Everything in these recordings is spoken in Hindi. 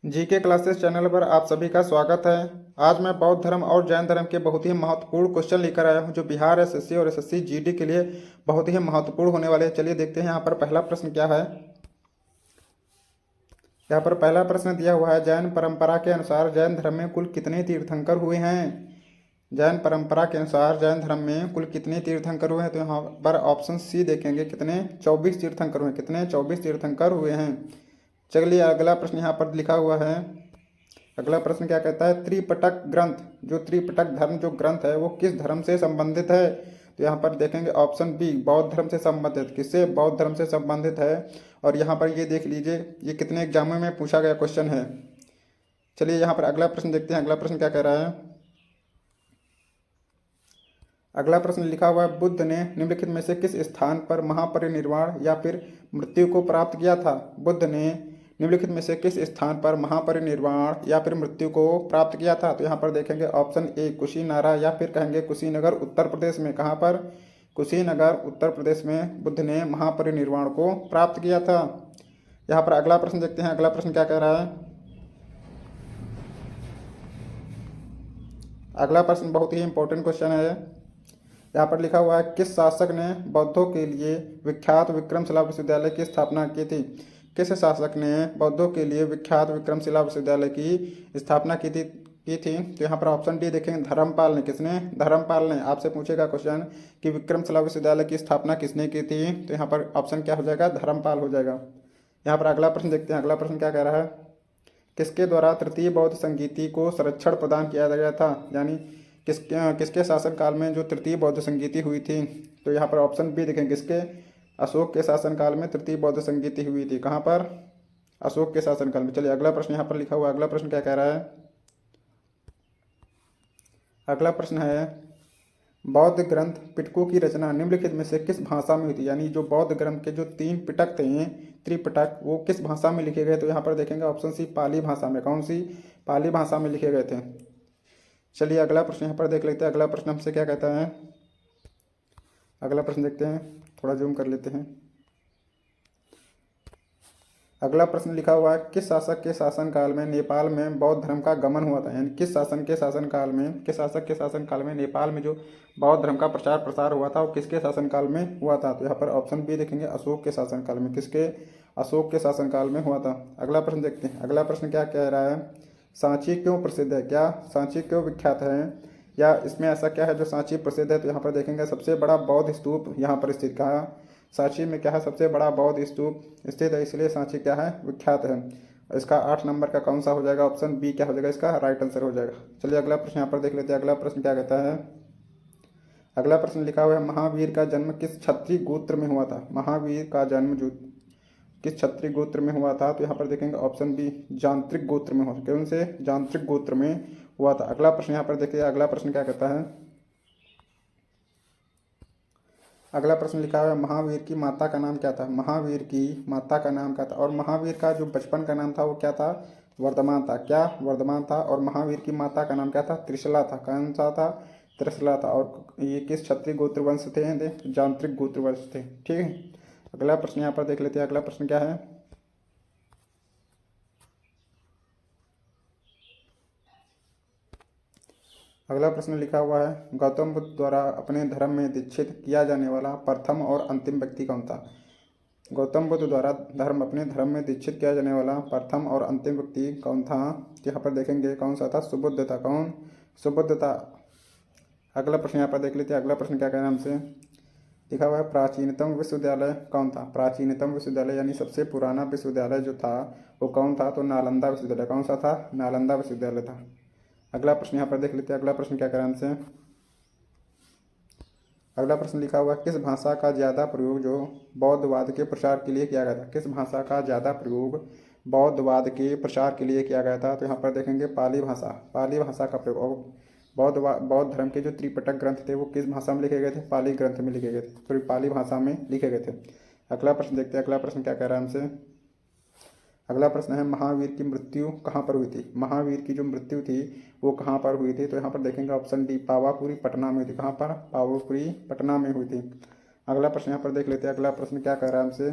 जीके क्लासेस चैनल पर आप सभी का स्वागत है। आज मैं बौद्ध धर्म और जैन धर्म के बहुत ही महत्वपूर्ण क्वेश्चन लेकर आया हूं जो बिहार एसएससी और एसएससी जीडी के लिए बहुत ही महत्वपूर्ण होने वाले हैं। चलिए देखते हैं यहाँ पर पहला प्रश्न क्या है। यहाँ पर पहला प्रश्न दिया हुआ है, जैन परंपरा के अनुसार जैन धर्म में कुल कितने तीर्थंकर हुए हैं। जैन परंपरा के अनुसार जैन धर्म में कुल कितने तीर्थंकर हुए हैं, तो यहाँ पर ऑप्शन सी देखेंगे कितने 24 तीर्थंकर हुए, कितने 24 तीर्थंकर हुए हैं। चलिए अगला प्रश्न यहाँ पर लिखा हुआ है। अगला प्रश्न क्या कहता है, त्रिपिटक ग्रंथ, जो त्रिपिटक धर्म जो ग्रंथ है वो किस धर्म से संबंधित है। तो यहाँ पर देखेंगे ऑप्शन बी, बौद्ध धर्म से संबंधित। किससे? बौद्ध धर्म से संबंधित है। और यहाँ पर ये देख लीजिए, ये कितने एग्जामों में पूछा गया क्वेश्चन है। चलिए यहाँ पर अगला प्रश्न देखते हैं, अगला प्रश्न क्या कह रहा है। अगला प्रश्न लिखा हुआ है, बुद्ध ने निम्नलिखित में से किस स्थान पर महापरिनिर्वाण या फिर मृत्यु को प्राप्त किया था। बुद्ध ने निम्नलिखित में से किस स्थान पर महापरिनिर्वाण या फिर मृत्यु को प्राप्त किया था। तो यहाँ पर देखेंगे ऑप्शन ए, कुशीनारा या फिर कहेंगे कुशीनगर उत्तर प्रदेश में। कहाँ पर? कुशीनगर उत्तर प्रदेश में बुद्ध ने महापरिनिर्वाण को प्राप्त किया था। यहाँ पर अगला प्रश्न देखते हैं, अगला प्रश्न क्या कह रहा है। अगला प्रश्न बहुत ही इंपॉर्टेंट क्वेश्चन है। यहाँ पर लिखा हुआ है, किस शासक ने बौद्धों के लिए विख्यात विक्रमशिला विश्वविद्यालय की स्थापना की थी। किस शासक ने बौद्धों के लिए विख्यात विक्रमशिला विश्वविद्यालय की स्थापना की थी। तो यहाँ पर ऑप्शन डी देखेंगे, धर्मपाल ने। किसने? धर्मपाल ने। आपसे पूछेगा क्वेश्चन कि विक्रमशिला विश्वविद्यालय की स्थापना किसने की थी, तो यहाँ पर ऑप्शन क्या हो जाएगा? धर्मपाल हो जाएगा। यहाँ पर अगला प्रश्न देखते हैं, अगला प्रश्न क्या कह रहा है, किसके द्वारा तृतीय बौद्ध संगीति को संरक्षण प्रदान किया गया था। यानी किसके शासनकाल में जो तृतीय बौद्ध संगीति हुई थी। तो यहाँ पर ऑप्शन बी देखेंगे, किसके? अशोक के शासनकाल में तृतीय बौद्ध संगीति हुई थी। कहाँ पर? अशोक के शासनकाल में। चलिए अगला प्रश्न यहाँ पर लिखा हुआ, अगला प्रश्न क्या कह रहा है। अगला प्रश्न है, बौद्ध ग्रंथ पिटकों की रचना निम्नलिखित में से किस भाषा में हुई थी। यानी जो बौद्ध ग्रंथ के जो 3 पिटक थे, त्रिपिटक, वो किस भाषा में लिखे गए। तो यहाँ पर देखेंगे ऑप्शन सी, पाली भाषा में। कौन सी? पाली भाषा में लिखे गए थे। चलिए अगला प्रश्न यहाँ पर देख लेते हैं, अगला प्रश्न हमसे क्या कहता है। अगला प्रश्न देखते हैं, थोड़ा जूम कर लेते हैं। अगला प्रश्न लिखा हुआ है, किस शासक के शासनकाल में नेपाल में बौद्ध धर्म का गमन हुआ था। यानी किस शासक के शासनकाल में नेपाल में जो बौद्ध धर्म का प्रचार प्रसार हुआ था वो किसके शासनकाल में हुआ था। तो यहाँ पर ऑप्शन बी देखेंगे, अशोक के शासनकाल में। किसके? अशोक के शासनकाल में हुआ था। अगला प्रश्न देखते हैं, अगला प्रश्न क्या कह रहा है, सांची क्यों प्रसिद्ध है। क्या सांची क्यों विख्यात है, या इसमें ऐसा क्या है जो सांची प्रसिद्ध है। तो यहाँ पर देखेंगे सबसे बड़ा बौद्ध स्तूप यहाँ पर स्थित। कहाँ? सांची में क्या है? सबसे बड़ा बौद्ध स्तूप स्थित है, इसलिए सांची क्या है? विख्यात है। इसका 8 नंबर का कौन सा हो जाएगा? ऑप्शन बी क्या हो जाएगा? इसका राइट आंसर हो जाएगा। चलिए अगला प्रश्न यहाँ पर देख लेते हैं, अगला प्रश्न क्या कहता है। अगला प्रश्न लिखा हुआ है, महावीर का जन्म किस क्षत्रिय गोत्र में हुआ था। महावीर का जन्म जो किस क्षत्रिय गोत्र में हुआ था। तो यहाँ पर देखेंगे ऑप्शन बी, जांत्रिक गोत्र में हुआ। कौन से? जांत्रिक गोत्र में हुआ था। अगला प्रश्न यहाँ पर देखिए, अगला प्रश्न क्या कहता है। अगला प्रश्न लिखा हुआ है, महावीर की माता का नाम क्या था। महावीर की माता का नाम क्या था, और महावीर का जो बचपन का नाम था वो क्या था? वर्धमान था। क्या? वर्धमान था। और महावीर की माता का नाम क्या था? त्रिशला था। कौन सा था? त्रिशला था। और ये किस क्षत्रिय गोत्र वंश थे? जांत्रिक गोत्र वंश थे। ठीक है, अगला प्रश्न यहाँ पर देख लेते हैं, अगला प्रश्न क्या है। अगला प्रश्न लिखा हुआ है, गौतम बुद्ध द्वारा अपने धर्म में दीक्षित किया जाने वाला प्रथम और अंतिम व्यक्ति कौन था। गौतम बुद्ध द्वारा अपने धर्म में दीक्षित किया जाने वाला प्रथम और अंतिम व्यक्ति कौन था। यहाँ पर देखेंगे कौन सा था? सुबुद्ध था। कौन? सुबुद्ध था। अगला प्रश्न यहाँ पर देख लेते हैं, अगला प्रश्न क्या कहना हमसे। लिखा हुआ है, प्राचीनतम विश्वविद्यालय कौन था। प्राचीनतम विश्वविद्यालय यानी सबसे पुराना विश्वविद्यालय जो था वो कौन था। तो नालंदा विश्वविद्यालय। कौन सा था? नालंदा विश्वविद्यालय था। अगला प्रश्न यहाँ पर देख लेते हैं, अगला प्रश्न क्या करें हमसे। अगला प्रश्न लिखा हुआ है, किस भाषा का ज़्यादा प्रयोग जो बौद्धवाद के प्रचार के लिए किया गया था। किस भाषा का ज़्यादा प्रयोग बौद्धवाद के प्रचार के लिए किया गया था। तो यहाँ पर देखेंगे पाली भाषा। पाली भाषा का प्रयोग। और बौद्ध धर्म के जो त्रिपिटक ग्रंथ थे वो किस भाषा में लिखे गए थे। पाली ग्रंथ में लिखे गए थे, तो पाली भाषा में लिखे गए थे। अगला प्रश्न देखते हैं, अगला प्रश्न क्या कह रहा है हमसे। अगला प्रश्न है, महावीर की मृत्यु कहाँ पर हुई थी। महावीर की जो मृत्यु थी वो कहाँ पर हुई थी। तो यहाँ पर देखेंगे ऑप्शन डी, पावापुरी पटना में हुई थी। कहाँ पर? पावापुरी पटना में हुई थी। अगला प्रश्न यहाँ पर देख लेते हैं, अगला प्रश्न क्या कह रहा है हमसे।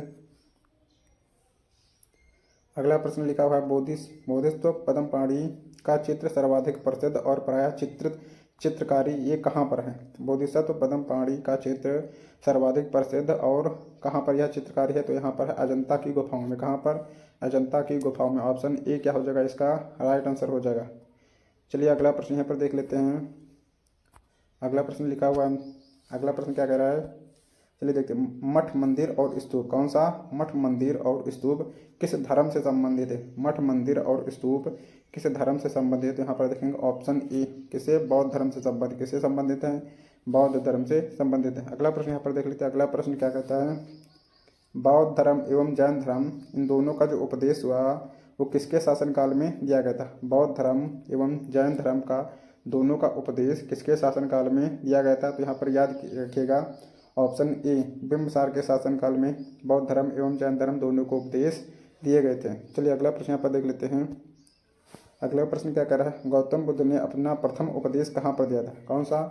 अगला प्रश्न लिखा हुआ है बोधिसत्व पद्मपाणि का चित्र सर्वाधिक प्रसिद्ध और प्रायः चित्रित चित्रकारी ये कहाँ पर है? बोधिसत्व पद्मपाणि का चित्र सर्वाधिक प्रसिद्ध और कहाँ पर यह चित्रकारी है? तो यहाँ पर है अजंता की गुफाओं में। कहाँ पर? अजंता की गुफाओं में। ऑप्शन ए क्या हो जाएगा? इसका राइट आंसर हो जाएगा। चलिए अगला प्रश्न यहाँ पर देख लेते हैं। अगला प्रश्न लिखा हुआ है, अगला प्रश्न क्या कह रहा है? चलिए देखते हैं। मठ मंदिर और स्तूप, कौन सा मठ मंदिर और स्तूप किस धर्म से संबंधित है? मठ मंदिर और स्तूप किस धर्म से संबंधित है? तो यहाँ पर देखेंगे ऑप्शन ए, किसे? बौद्ध धर्म से संबंधित। किससे संबंधित है? बौद्ध धर्म से संबंधित है। अगला प्रश्न यहाँ पर देख लेते हैं। अगला प्रश्न क्या कहता है? बौद्ध धर्म एवं जैन धर्म इन दोनों का जो उपदेश हुआ वो किसके शासनकाल में दिया गया था? बौद्ध धर्म एवं जैन धर्म का दोनों का उपदेश किसके शासनकाल में दिया गया था? तो यहाँ पर याद रखिएगा ऑप्शन ए, बिंबिसार के शासनकाल में बौद्ध धर्म एवं जैन धर्म दोनों को उपदेश दिए गए थे। चलिए अगला प्रश्न यहाँ पर देख लेते हैं। अगला प्रश्न क्या कर रहा है? गौतम बुद्ध ने अपना प्रथम उपदेश कहाँ पर दिया था? कौन सा?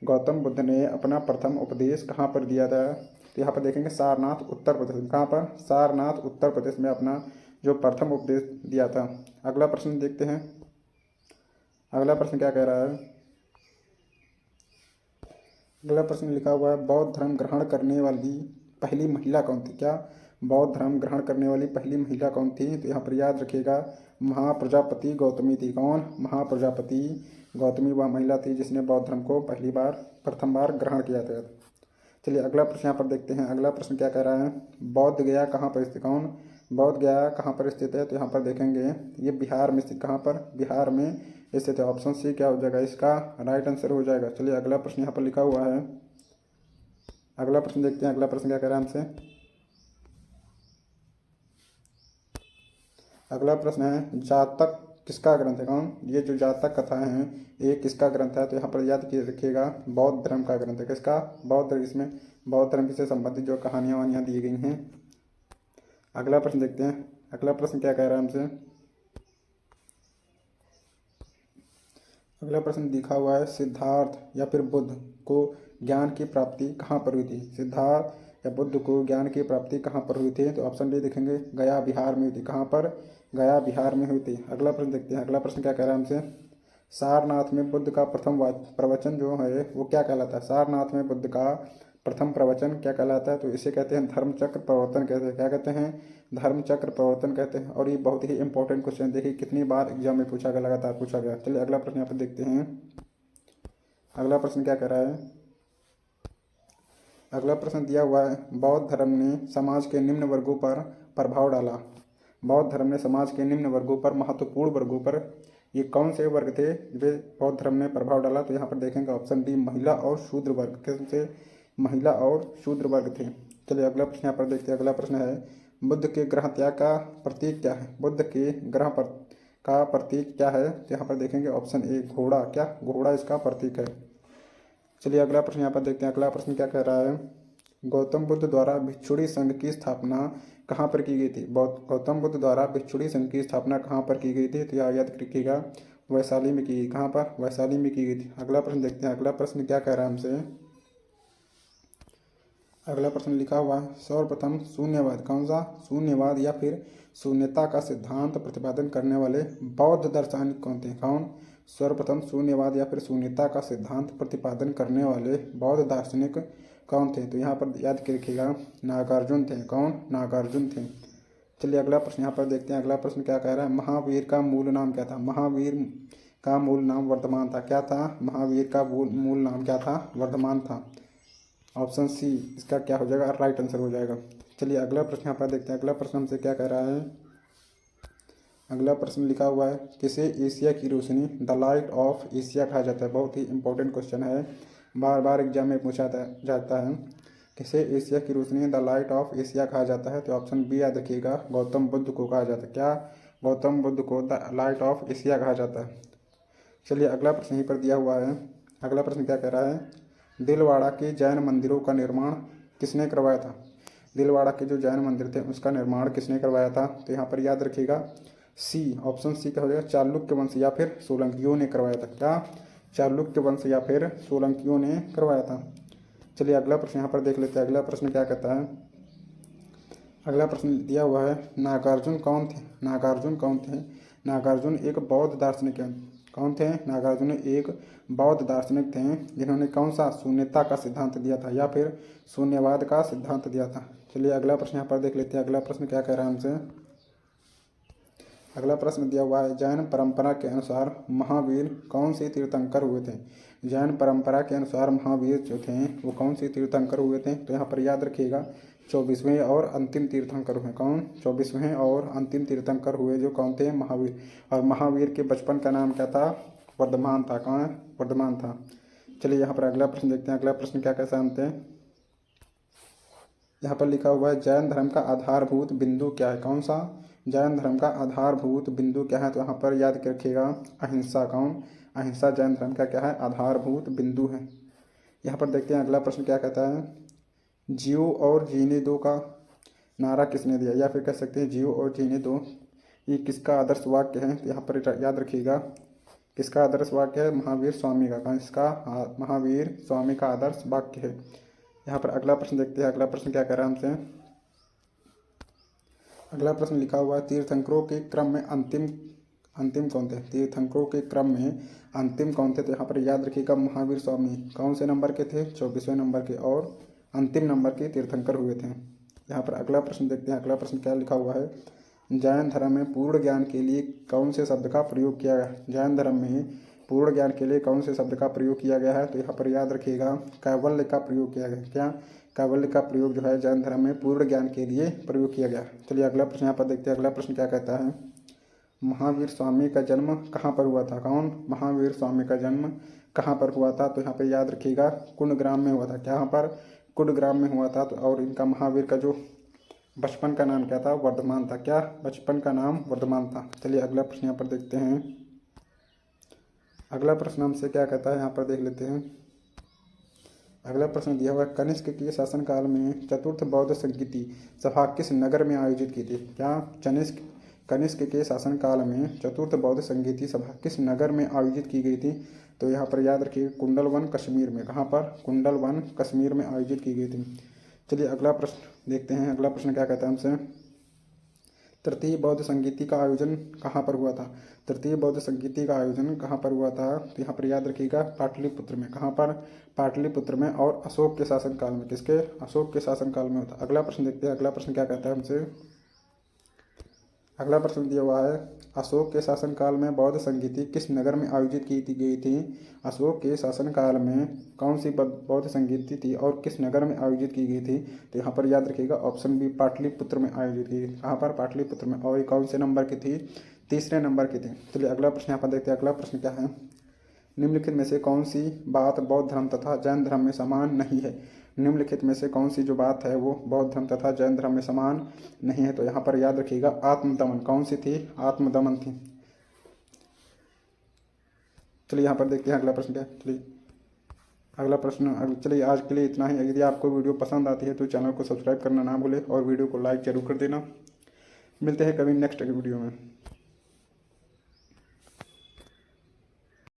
गौतम बुद्ध ने अपना प्रथम उपदेश कहाँ पर दिया था? तो यहाँ पर देखेंगे सारनाथ उत्तर प्रदेश में। कहाँ पर? सारनाथ उत्तर प्रदेश में अपना जो प्रथम उपदेश दिया था। अगला प्रश्न देखते हैं। अगला प्रश्न क्या कह रहा है? अगला प्रश्न लिखा हुआ है बौद्ध धर्म ग्रहण करने वाली पहली महिला कौन थी? क्या बौद्ध धर्म ग्रहण करने वाली पहली महिला कौन थी? तो यहाँ पर याद रखिएगा महाप्रजापति गौतमी थी। कौन? महाप्रजापति गौतमी वह महिला थी जिसने बौद्ध धर्म को प्रथम बार ग्रहण किया था। चलिए अगला प्रश्न यहाँ पर देखते हैं। अगला प्रश्न क्या कह रहा है? बौद्ध गया कहाँ पर स्थित? कौन? बौद्ध गया कहाँ पर स्थित है? तो यहाँ पर देखेंगे ये बिहार में स्थित। कहाँ पर? बिहार में स्थित है। ऑप्शन सी क्या हो जाएगा? इसका राइट आंसर हो जाएगा। चलिए अगला प्रश्न यहाँ पर लिखा हुआ है। अगला प्रश्न देखते हैं। अगला प्रश्न क्या कह रहा है हमसे? अगला प्रश्न है जातक किसका ग्रंथ है? कौन? ये जो जातक कथाएं हैं ये किसका ग्रंथ है? तो यहाँ पर याद रखिएगा बौद्ध धर्म का ग्रंथ है। किसका? बौद्ध धर्म। इसमें बौद्ध धर्म से संबंधित जो कहानियाँ वानियाँ दी गई हैं। अगला प्रश्न देखते हैं। अगला प्रश्न क्या कह रहा है हमसे? अगला प्रश्न लिखा हुआ है सिद्धार्थ या फिर बुद्ध को ज्ञान की प्राप्ति कहाँ पर हुई थी? सिद्धार्थ या बुद्ध को ज्ञान की प्राप्ति कहाँ पर हुई थी? तो ऑप्शन डी देखेंगे गया बिहार में हुई थी। कहाँ पर? गया बिहार में हुई थी। अगला प्रश्न देखते हैं। अगला प्रश्न क्या कह रहा है हमसे? सारनाथ में बुद्ध का प्रथम प्रवचन जो है वो क्या कहलाता है? सारनाथ में बुद्ध का प्रथम प्रवचन क्या कहलाता है? तो इसे कहते हैं धर्मचक्र प्रवर्तन कहते हैं। क्या कहते हैं? धर्मचक्र प्रवर्तन कहते हैं। और ये बहुत ही इंपॉर्टेंट क्वेश्चन, देखिए कितनी बार एग्जाम में पूछा गया, लगातार पूछा गया। चलिए अगला प्रश्न यहाँ पर देखते हैं। अगला प्रश्न क्या कह रहा है? अगला प्रश्न दिया हुआ है बौद्ध धर्म ने समाज के निम्न वर्गों पर प्रभाव डाला। बौद्ध धर्म ने समाज के निम्न वर्गों पर, महत्वपूर्ण वर्गों पर, ये कौन से वर्ग थे वे बौद्ध धर्म ने प्रभाव डाला? तो यहाँ पर देखेंगे ऑप्शन डी महिला और शूद्र वर्ग। किससे? महिला और शूद्र वर्ग थे। चलिए अगला प्रश्न यहाँ पर देखते हैं। अगला प्रश्न है बुद्ध के ग्रह त्याग का प्रतीक क्या है? बुद्ध के ग्रह का प्रतीक क्या है? तो यहाँ पर देखेंगे ऑप्शन ए घोड़ा। क्या? घोड़ा इसका प्रतीक है। चलिए अगला प्रश्न यहाँ पर देखते हैं। अगला प्रश्न क्या कह रहा है? गौतम बुद्ध द्वारा भिक्षुणी संघ की स्थापना कहाँ पर की गई थी? गौतम बुद्ध द्वारा भिक्षुणी संघ की स्थापना कहाँ पर की गई थी? तो याद रखिएगा वैशाली में की गई। कहाँ पर? वैशाली में की गई थी। अगला प्रश्न देखते हैं। अगला प्रश्न क्या कह रहा है हमसे? अगला प्रश्न लिखा हुआ है सर्वप्रथम शून्यवाद, कौन सा? शून्यवाद या फिर शून्यता का सिद्धांत प्रतिपादन करने वाले बौद्ध दार्शनिक कौन थे? कौन? सर्वप्रथम शून्यवाद या फिर शून्यता का सिद्धांत प्रतिपादन करने वाले बौद्ध दार्शनिक कौन थे? तो यहाँ पर याद रखिएगा नागार्जुन थे। कौन? नागार्जुन थे। चलिए अगला प्रश्न यहाँ पर देखते हैं। अगला प्रश्न क्या कह रहा है? महावीर का मूल नाम क्या था? महावीर का मूल नाम वर्धमान था। क्या था? महावीर का मूल नाम क्या था? वर्धमान था। ऑप्शन सी इसका क्या हो जाएगा? राइट आंसर हो जाएगा। चलिए अगला प्रश्न यहाँ पर देखते हैं। अगला प्रश्न हमसे क्या कह रहा है? अगला प्रश्न लिखा हुआ है किसे एशिया की रोशनी द लाइट ऑफ एशिया कहा जाता है? बहुत ही इंपॉर्टेंट क्वेश्चन है, बार बार एग्जाम में पूछा जाता है। किसे एशिया की रोशनी द लाइट ऑफ एशिया कहा जाता है? तो ऑप्शन बी याद रखिएगा गौतम बुद्ध को कहा जाता है। क्या? गौतम बुद्ध को द लाइट ऑफ एशिया कहा जाता है। चलिए अगला प्रश्न यहीं पर दिया हुआ है। अगला प्रश्न क्या कह रहा है? दिलवाड़ा के जैन मंदिरों का निर्माण किसने करवाया था? दिलवाड़ा के जो जैन मंदिर थे उसका निर्माण किसने करवाया था? तो यहाँ पर याद रखिएगा सी, ऑप्शन सी क्या हो जाएगा? चालुक्य वंश या फिर सोलंकियों ने करवाया था। क्या? चालुक्य वंश या फिर सोलंकियों ने करवाया था। चलिए अगला प्रश्न यहाँ पर देख लेते हैं। अगला प्रश्न क्या कहता है? अगला प्रश्न दिया हुआ है, नागार्जुन कौन थे? नागार्जुन कौन थे? नागार्जुन एक बौद्ध दार्शनिक हैं। कौन थे? नागार्जुन एक बौद्ध दार्शनिक थे जिन्होंने कौन सा शून्यता का सिद्धांत दिया था या फिर शून्यवाद का सिद्धांत दिया था। चलिए अगला प्रश्न यहाँ पर देख लेते हैं। अगला प्रश्न क्या कह रहा है हमसे। अगला प्रश्न दिया हुआ है, जैन परंपरा के अनुसार महावीर कौन से तीर्थंकर हुए थे? जैन परंपरा के अनुसार महावीर जो थे वो कौन से तीर्थंकर हुए थे? तो यहाँ पर याद रखिएगा 24वें और अंतिम तीर्थंकर हुए। कौन? 24वें और अंतिम तीर्थंकर हुए जो कौन थे? महावीर। और महावीर के बचपन का नाम क्या था? वर्धमान था। कौन? वर्धमान था। चलिए यहाँ पर अगला प्रश्न देखते हैं। अगला प्रश्न क्या कैसा जानते हैं। यहाँ पर लिखा हुआ है, जैन धर्म का आधारभूत बिंदु क्या है? कौन सा? जैन धर्म का आधारभूत बिंदु क्या है? तो यहाँ पर याद रखिएगा अहिंसा। कौन? अहिंसा जैन धर्म का क्या है? आधारभूत बिंदु है। यहाँ पर देखते हैं अगला प्रश्न क्या कहता है, जियो और जीने दो का नारा किसने दिया? या फिर कह सकते हैं जियो और जीने दो, ये किसका आदर्श वाक्य है? तो यहाँ पर याद रखिएगा किसका आदर्श वाक्य है? महावीर स्वामी का। इसका महावीर स्वामी का आदर्श वाक्य है। यहाँ पर अगला प्रश्न देखते हैं। अगला प्रश्न क्या कह रहा है हमसे। अगला प्रश्न लिखा हुआ है, तीर्थंकरों के क्रम में अंतिम कौन थे? तीर्थंकरों के क्रम में अंतिम कौन थे? तो यहाँ पर याद रखिएगा महावीर स्वामी। कौन से नंबर के थे? 24वें नंबर के और अंतिम नंबर के तीर्थंकर हुए थे। यहाँ पर अगला प्रश्न देखते हैं। अगला प्रश्न क्या लिखा हुआ है, जैन धर्म में पूर्ण ज्ञान के लिए कौन से शब्द का प्रयोग किया गया? जैन धर्म में पूर्ण ज्ञान के लिए कौन से शब्द का प्रयोग किया गया है? तो यहाँ पर याद रखिएगा कैवल्य का प्रयोग किया गया। क्या? कैवल्य का प्रयोग जो है जैन धर्म में पूर्ण ज्ञान के लिए प्रयोग किया गया। चलिए अगला प्रश्न यहाँ पर देखते हैं। अगला प्रश्न क्या कहता है, महावीर स्वामी का जन्म कहाँ पर हुआ था? कौन? महावीर स्वामी का जन्म कहाँ पर हुआ था? तो यहाँ पर याद रखिएगा कुंडग्राम में हुआ था। कहाँ पर? कुंडग्राम में हुआ था। तो और इनका महावीर का जो बचपन का नाम क्या था? वर्धमान था। क्या? बचपन का नाम वर्धमान था। चलिए अगला प्रश्न यहाँ पर देखते हैं। अगला प्रश्न हमसे क्या कहता है, यहाँ पर देख लेते हैं। अगला प्रश्न दिया हुआ है, कनिष्क के शासनकाल में चतुर्थ बौद्ध संगीति सभा किस नगर में आयोजित की थी? क्या? कनिष्क के शासनकाल में चतुर्थ बौद्ध संगीति सभा किस नगर में आयोजित की गई थी? तो यहाँ पर याद रखिए कुंडलवन कश्मीर में। कहाँ पर? कुंडलवन कश्मीर में आयोजित की गई थी। चलिए अगला प्रश्न देखते हैं। अगला प्रश्न क्या कहता है हमसे, तृतीय बौद्ध संगीति का आयोजन कहाँ पर हुआ था? तृतीय बौद्ध संगीति का आयोजन कहाँ पर हुआ था? तो यहाँ पर याद रखिएगा पाटलिपुत्र में। कहाँ पर? पाटलिपुत्र में और अशोक के शासनकाल में। किसके? अशोक के शासनकाल में होता। अगला प्रश्न देखते हैं। अगला प्रश्न क्या कहता है हमसे। अगला प्रश्न दिया हुआ है, अशोक के शासनकाल में बौद्ध संगीति किस नगर में आयोजित की गई थी? अशोक के शासनकाल में कौन सी बौद्ध संगीति थी और किस नगर में आयोजित की गई थी? तो यहाँ पर याद रखिएगा ऑप्शन बी पाटलिपुत्र में आयोजित की गई। कहाँ पर? पाटलिपुत्र में। और ये कौन से नंबर की थी? तीसरे नंबर की थी। चलिए अगला प्रश्न यहाँ पर देखते हैं। अगला प्रश्न क्या है, निम्नलिखित में से कौन सी बात बौद्ध धर्म तथा जैन धर्म में समान नहीं है? निम्नलिखित में से कौन सी जो बात है वो बौद्ध धर्म तथा जैन धर्म में समान नहीं है? तो यहाँ पर याद रखिएगा आत्मदमन। कौन सी थी? आत्मदमन थी। चलिए यहाँ पर देखते हैं अगला प्रश्न क्या है। चलिए अगला प्रश्न। चलिए आज के लिए इतना ही। यदि आपको वीडियो पसंद आती है तो चैनल को सब्सक्राइब करना ना भूलें और वीडियो को लाइक जरूर कर देना। मिलते हैं कभी नेक्स्ट वीडियो में।